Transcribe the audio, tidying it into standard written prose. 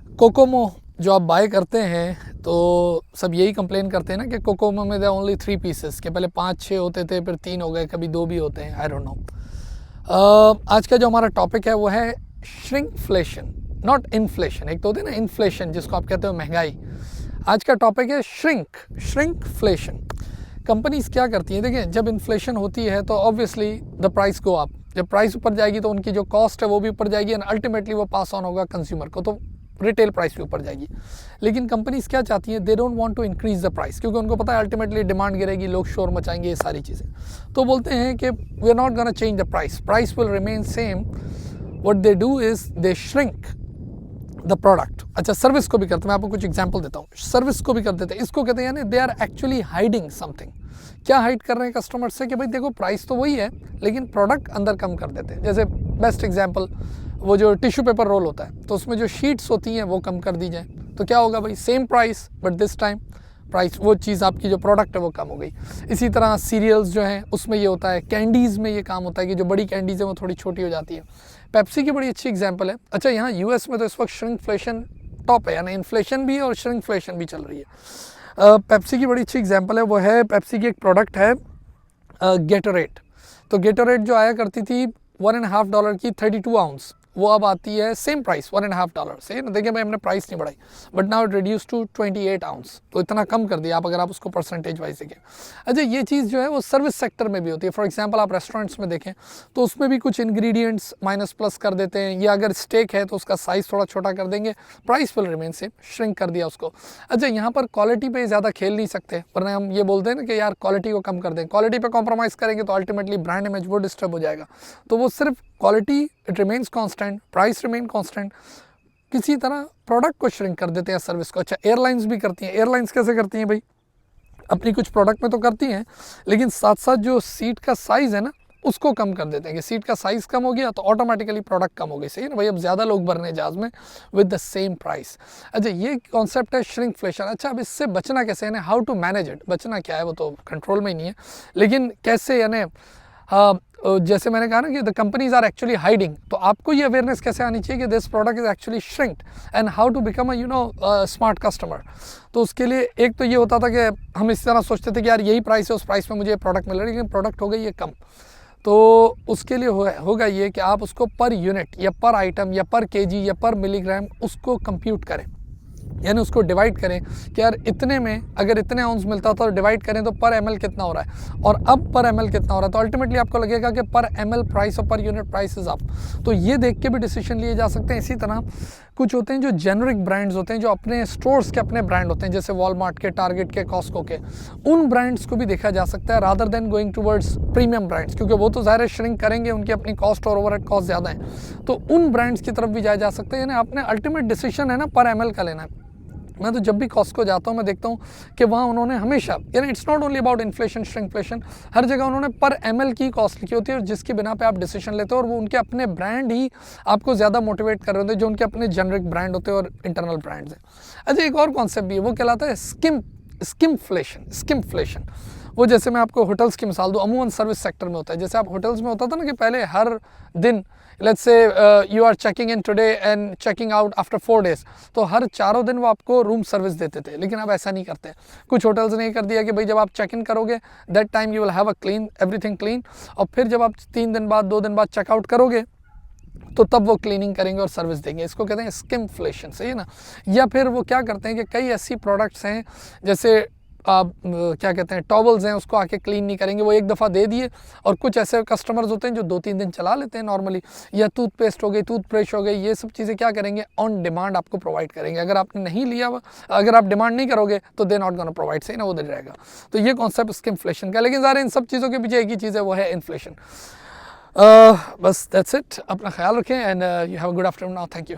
Kokomo जो आप bye करते हैं तो सब यही कंप्लेन करते हैं ना कि कोकोमो में दे ओनली 3 पीसेस, के पहले 5-6 होते थे, फिर 3 हो गए, कभी 2 भी होते हैं, आई डोंट नो। आज का जो हमारा टॉपिक है वो है श्रिंकफ्लेशन, नॉट इन्फ्लेशन। एक तो होती है ना इन्फ्लेशन जिसको आप कहते हो महंगाई, आज का टॉपिक है श्रिंकफ्लेशन। कंपनीज क्या करती हैं, देखिए जब इन्फ्लेशन होती है तो obviously the price go up, जब प्राइस ऊपर जाएगी तो उनकी जो कॉस्ट है वो भी ऊपर जाएगी एंड अल्टीमेटली वो पास ऑन होगा कंज्यूमर को, तो रिटेल प्राइस भी ऊपर जाएगी। लेकिन कंपनीज क्या चाहती हैं, they don't want to increase the price, क्योंकि उनको पता है अल्टीमेटली डिमांड गिरेगी, लोग शोर मचाएंगे, ये सारी चीज़ें। तो बोलते हैं कि we are not gonna change the price, price will remain same. What they do is they shrink the product. अच्छा, सर्विस को भी करते हैं, मैं आपको कुछ एग्जांपल देता हूँ। सर्विस को भी कर देते हैं, इसको कहते हैं यानी they are actually hiding something. क्या हाइड कर रहे हैं कस्टमर से कि भाई देखो प्राइस तो वही है लेकिन प्रोडक्ट अंदर कम कर देते हैं। जैसे बेस्ट एग्जांपल वो जो टिश्यू पेपर रोल होता है, तो उसमें जो शीट्स होती हैं वो कम कर दी जाए, तो क्या होगा भाई, same price but this time price, वो चीज़ आपकी जो प्रोडक्ट है वो कम हो गई। इसी तरह सीरियल्स जो हैं उसमें ये होता है, कैंडीज़ में ये काम होता है कि जो बड़ी कैंडीज़ है वो थोड़ी छोटी हो जाती है। पेप्सी की बड़ी अच्छी एग्जांपल है। अच्छा, यहाँ यूएस में तो इस वक्त श्रिंकफ्लेशन टॉप है, यानी इन्फ्लेशन भी है और श्रिंकफ्लेशन भी चल रही है। पेप्सी की बड़ी अच्छी एग्जांपल है, वो है पेप्सी की एक प्रोडक्ट है गेटोरेट। तो गेटोरेट जो आया करती थी $1.5 की 32 आउंस, वो अब आती है सेम प्राइस $1.5 से ना। देखिए भाई हमने प्राइस नहीं बढ़ाई, but now it reduce to 28 ounce, तो इतना कम कर दिया आप अगर आप उसको परसेंटेज वाइज देखें। अच्छा, ये चीज़ जो है वो सर्विस सेक्टर में भी होती है। फॉर एग्जांपल आप रेस्टोरेंट्स में देखें तो उसमें भी कुछ इंग्रेडिएंट्स माइनस प्लस कर देते हैं, या अगर स्टेक है तो उसका साइज़ थोड़ा छोटा कर देंगे, price will remain same, shrink कर दिया उसको। अच्छा, यहाँ पर क्वालिटी पे ज़्यादा खेल नहीं सकते, वरना हम ये बोलते हैं ना कि यार क्वालिटी को कम कर दें। क्वालिटी पे कॉम्प्रोमाइज़ करेंगे तो अल्टीमेटली ब्रांड इमेज वो डिस्टर्ब हो जाएगा। तो वो सिर्फ quality it remains constant, price remain constant, किसी तरह प्रोडक्ट को श्रिंक कर देते हैं, सर्विस को। अच्छा, एयरलाइंस भी करती हैं। एयरलाइंस कैसे करती हैं भाई, अपनी कुछ प्रोडक्ट में तो करती हैं लेकिन साथ साथ जो सीट का साइज़ है ना उसको कम कर देते हैं कि सीट का साइज़ कम हो गया तो ऑटोमेटिकली प्रोडक्ट कम हो गई। सही है ना भाई, अब ज़्यादा लोग भरने जहाज़ में विद द सेम प्राइस। अच्छा, ये कॉन्सेप्ट है श्रिंकफ्लेशन। अच्छा, अब इससे बचना कैसे, यानी हाउ टू मैनेज इट, बचना क्या है वो तो कंट्रोल में ही नहीं है, लेकिन कैसे, यानी जैसे मैंने कहा ना कि the companies are actually hiding, तो आपको ये अवेयरनेस कैसे आनी चाहिए कि this product is actually shrinked and how to become a smart customer. तो उसके लिए एक तो ये होता था कि हम इस तरह सोचते थे कि यार यही प्राइस है, उस प्राइस में मुझे ये प्रोडक्ट मिल रहा है, लेकिन प्रोडक्ट हो गई ये कम। तो उसके लिए होगा ये कि आप उसको पर यूनिट या पर आइटम या पर केजी या पर मिलीग्राम उसको कंप्यूट करें, यानी उसको डिवाइड करें कि यार इतने में अगर इतने आउंस मिलता था तो डिवाइड करें तो पर एमएल कितना हो रहा है और अब पर एमएल कितना हो रहा है, तो अल्टीमेटली आपको लगेगा कि पर एमएल प्राइस और per unit price is up. तो ये देख के भी डिसीजन लिए जा सकते हैं। इसी तरह कुछ होते हैं जो जेनरिक ब्रांड्स होते हैं, जो अपने स्टोर्स के अपने ब्रांड होते हैं, जैसे वॉलमार्ट के, टारगेट के, कॉस्को के, उन ब्रांड्स को भी देखा जा सकता है rather than going towards premium brands, क्योंकि वो तो ज़ाहिर श्रिंक करेंगे, उनकी अपनी कॉस्ट और ओवरहेड कॉस्ट ज़्यादा है, तो उन ब्रांड्स की तरफ भी जाया जा सकता है। यानी अपने अल्टीमेट डिसीजन है ना पर एमएल का लेना है। मैं तो जब भी कॉस्को जाता हूँ मैं देखता हूँ कि वहाँ उन्होंने हमेशा, यानी it's not only about inflation shrinkflation, हर जगह उन्होंने पर एमएल की कॉस्ट लिखी होती है और जिसकी बिना पे आप डिसीजन लेते हो, और वो उनके अपने ब्रांड ही आपको ज़्यादा मोटिवेट कर रहे होते हैं, जो उनके अपने जेनरिक ब्रांड होते हैं और इंटरनल ब्रांड्स हैं। अच्छा, एक और कॉन्सेप्ट भी है, वो कहलाता है स्किमफ्लेशन। वो जैसे मैं आपको होटल्स की मिसाल दूँ, अमूमन सर्विस सेक्टर में होता है। जैसे आप होटल्स में होता था ना कि पहले हर दिन let's say you are checking in today and checking out after 4 days, तो हर 4 दिन वो आपको रूम सर्विस देते थे, लेकिन अब ऐसा नहीं करते। कुछ होटल्स ने ये कर दिया कि भाई जब आप चेक इन करोगे that time you will have a clean everything clean, और फिर जब आप 3 दिन बाद 2 दिन बाद चेकआउट करोगे तो तब वो क्लीनिंग करेंगे और सर्विस देंगे। इसको कहते हैं स्किमफ्लेशन, सही है ना। या फिर वो क्या करते हैं कि कई ऐसी प्रोडक्ट्स हैं जैसे क्या कहते हैं टॉवल्स हैं, उसको आके क्लीन नहीं करेंगे, वो एक दफ़ा दे दिए, और कुछ ऐसे कस्टमर्स होते हैं जो 2-3 दिन चला लेते हैं नॉर्मली, या टूथपेस्ट हो गई, टूथब्रश हो गई, ये सब चीज़ें क्या करेंगे ऑन डिमांड आपको प्रोवाइड करेंगे। अगर आपने नहीं लिया हुआ, अगर आप डिमांड नहीं करोगे तो दे नॉट गोना प्रोवाइड, सही ना, वो दे रहेगा। तो ये कॉन्सेप्ट स्किमफ्लेशन का, लेकिन ज़ाहिर इन सब चीज़ों के पीछे एक ही चीज़ है, वो है इन्फ्लेशन। बस दैट्स इट। अपना ख्याल रखें and you have a good afternoon now, thank you.